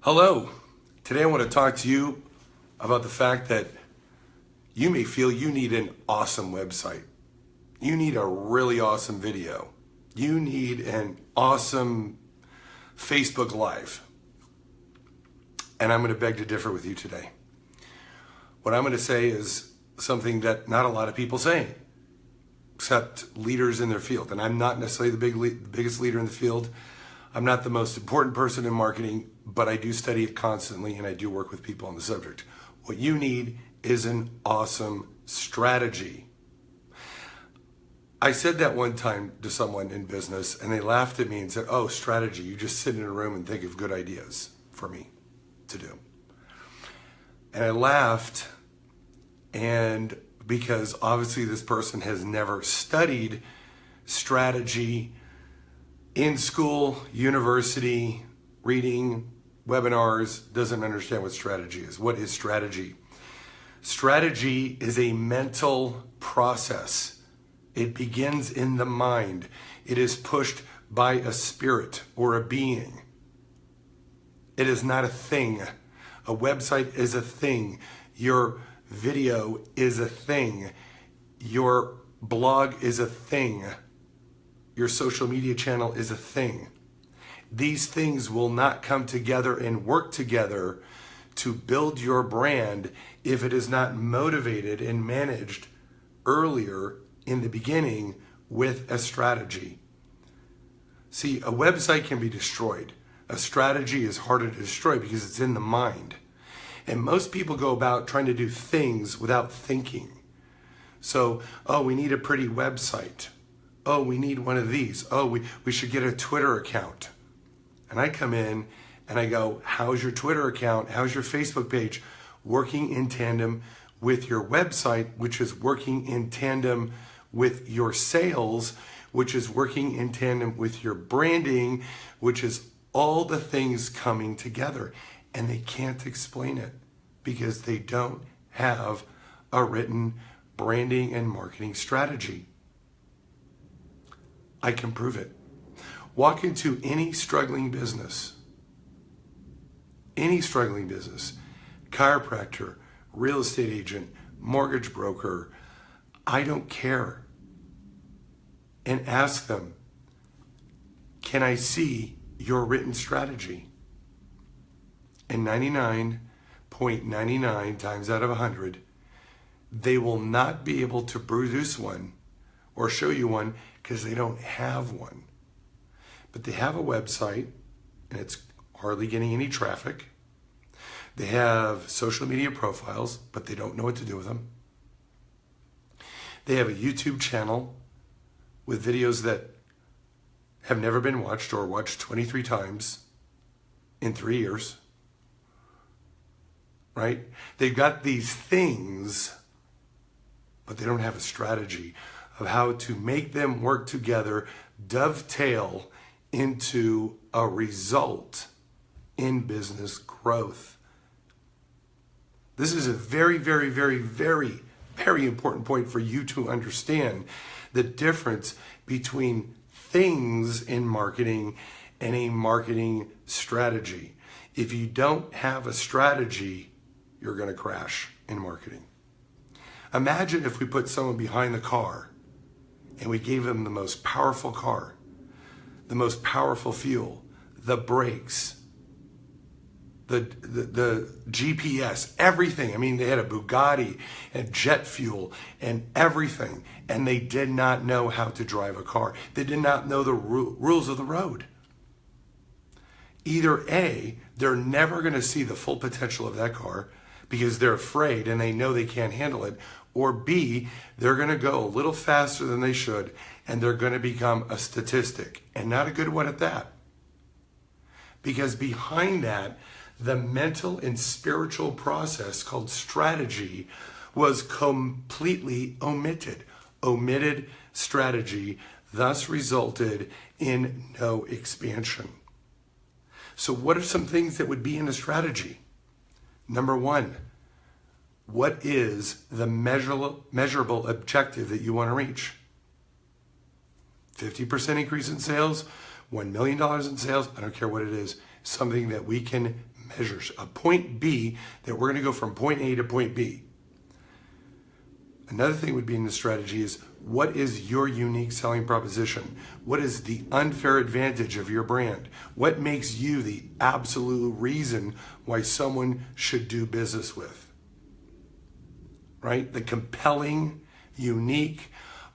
Hello. Today I want to talk to you about the fact that you may feel you need an awesome website. You need a really awesome video. You need an awesome Facebook Live. And I'm going to beg to differ with you today. What I'm going to say is something that not a lot of people say, except leaders in their field. And I'm not necessarily the biggest leader in the field. I'm not the most important person in marketing, but I do study it constantly and I do work with people on the subject. What you need is an awesome strategy. I said that one time to someone in business and they laughed at me and said, "Oh, strategy, you just sit in a room and think of good ideas for me to do." And I laughed, and because obviously this person has never studied strategy in school, university, reading, webinars, doesn't understand what strategy is. What is strategy? Strategy is a mental process. It begins in the mind. It is pushed by a spirit or a being. It is not a thing. A website is a thing. Your video is a thing. Your blog is a thing. Your social media channel is a thing. These things will not come together and work together to build your brand if it is not motivated and managed earlier in the beginning with a strategy. See, a website can be destroyed. A strategy is harder to destroy because it's in the mind. And most people go about trying to do things without thinking. So, oh, we need a pretty website. Oh, we need one of these. Oh, we should get a Twitter account. And I come in and I go, how's your Twitter account? How's your Facebook page working in tandem with your website, which is working in tandem with your sales, which is working in tandem with your branding, which is all the things coming together. And they can't explain it because they don't have a written branding and marketing strategy. I can prove it. Walk into any struggling business, chiropractor, real estate agent, mortgage broker, I don't care, and ask them, can I see your written strategy? And 99.99 times out of 100, they will not be able to produce one or show you one because they don't have one. But they have a website and it's hardly getting any traffic. They have social media profiles, but they don't know what to do with them. They have a YouTube channel with videos that have never been watched or watched 23 times in 3 years, right? They've got these things, but they don't have a strategy of how to make them work together, dovetail into a result in business growth. This is a very, very, very, very, very important point for you to understand the difference between things in marketing and a marketing strategy. If you don't have a strategy, you're going to crash in marketing. Imagine if we put someone behind the car and we gave them the most powerful car, the most powerful fuel, the brakes, the GPS, everything. I mean, they had a Bugatti and jet fuel and everything, and they did not know how to drive a car. They did not know the rules of the road. Either A, they're never going to see the full potential of that car because they're afraid and they know they can't handle it, or B, they're going to go a little faster than they should and they're going to become a statistic, and not a good one at that. Because behind that, the mental and spiritual process called strategy was completely omitted. Omitted strategy thus resulted in no expansion. So what are some things that would be in a strategy? Number one, what is the measurable objective that you want to reach? 50% increase in sales, $1 million in sales, I don't care what it is, something that we can measures, a point B that we're going to go from point A to point B. Another thing would be in the strategy is, what is your unique selling proposition? What is the unfair advantage of your brand? What makes you the absolute reason why someone should do business with? Right? The compelling, unique,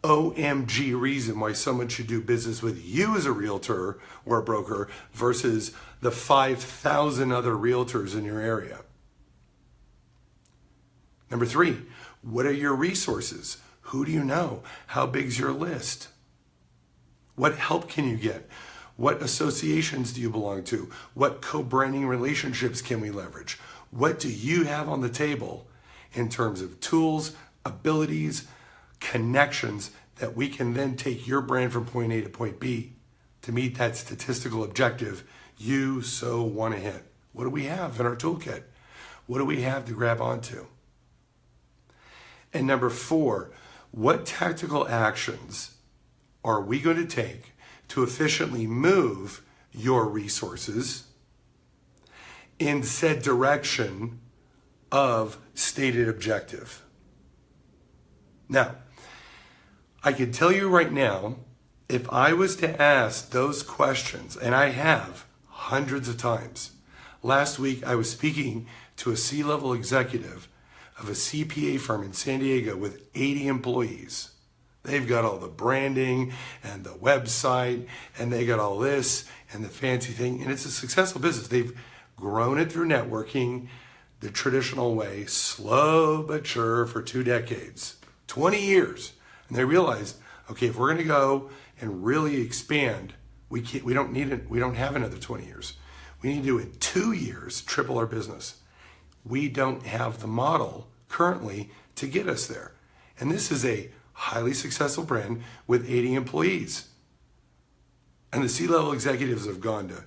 OMG reason why someone should do business with you as a realtor or a broker versus the 5,000 other realtors in your area. Number 3, what are your resources? Who do you know? How big's your list? What help can you get? What associations do you belong to? What co-branding relationships can we leverage? What do you have on the table in terms of tools, abilities, connections that we can then take your brand from point A to point B to meet that statistical objective you so want to hit? What do we have in our toolkit? What do we have to grab onto? And number 4, what tactical actions are we going to take to efficiently move your resources in said direction of stated objective? Now, I can tell you right now, if I was to ask those questions, and I have hundreds of times. Last week, I was speaking to a C-level executive of a CPA firm in San Diego with 80 employees. They've got all the branding and the website, and they got all this and the fancy thing, and it's a successful business. They've grown it through networking the traditional way, slow but sure, for 2 decades, 20 years. And they realized, okay, if we're going to go and really expand, we don't have another 20 years. We need to, in 2 years, triple our business. We don't have the model currently to get us there. And this is a highly successful brand with 80 employees. And the C-level executives have gone to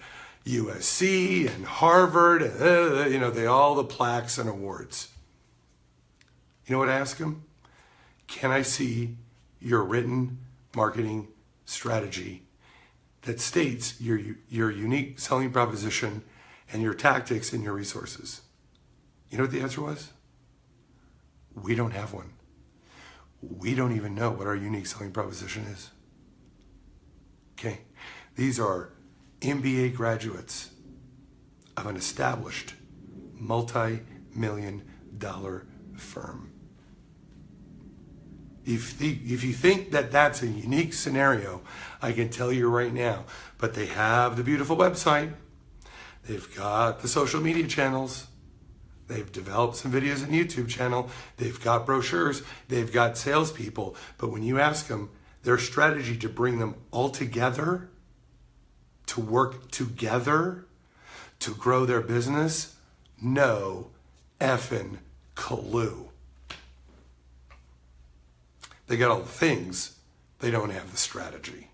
USC and Harvard, and, they all the plaques and awards. You know what I ask them? Can I see your written marketing strategy that states your unique selling proposition and your tactics and your resources? You know what the answer was? We don't have one. We don't even know what our unique selling proposition is. Okay, these are MBA graduates of an established multi-million-dollar firm. If you think that that's a unique scenario, I can tell you right now, but they have the beautiful website. They've got the social media channels. They've developed some videos on YouTube channel. They've got brochures. They've got salespeople. But when you ask them their strategy to bring them all together, to work together, to grow their business, no effing clue. They got all the things, they don't have the strategy.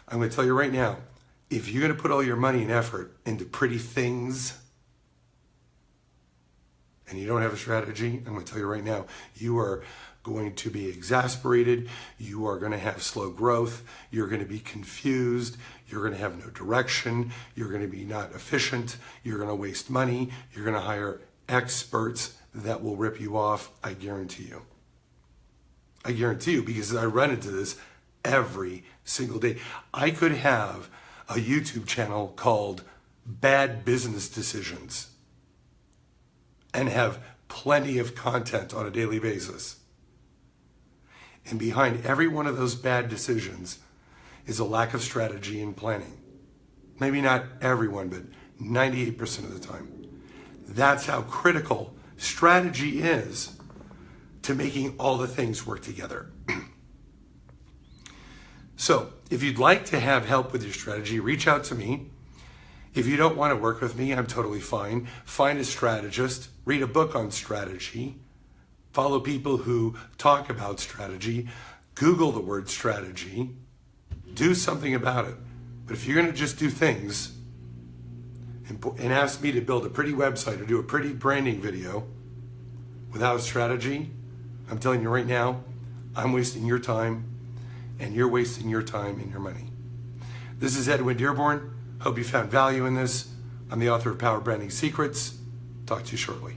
I'm going to tell you right now, if you're going to put all your money and effort into pretty things and you don't have a strategy, I'm going to tell you right now, you are going to be exasperated, you are going to have slow growth, you're going to be confused, you're going to have no direction, you're going to be not efficient, you're going to waste money, you're going to hire experts that will rip you off, I guarantee you. I guarantee you, because I run into this every single day. I could have a YouTube channel called Bad Business Decisions and have plenty of content on a daily basis. And behind every one of those bad decisions is a lack of strategy and planning. Maybe not everyone, but 98% of the time. That's how critical strategy is to making all the things work together. So, if you'd like to have help with your strategy, reach out to me. If you don't want to work with me, I'm totally fine. Find a strategist, read a book on strategy, follow people who talk about strategy, Google the word strategy, do something about it. But if you're going to just do things and ask me to build a pretty website or do a pretty branding video without a strategy, I'm telling you right now, I'm wasting your time and you're wasting your time and your money. This is Edwin Dearborn. Hope you found value in this. I'm the author of Power Branding Secrets. Talk to you shortly.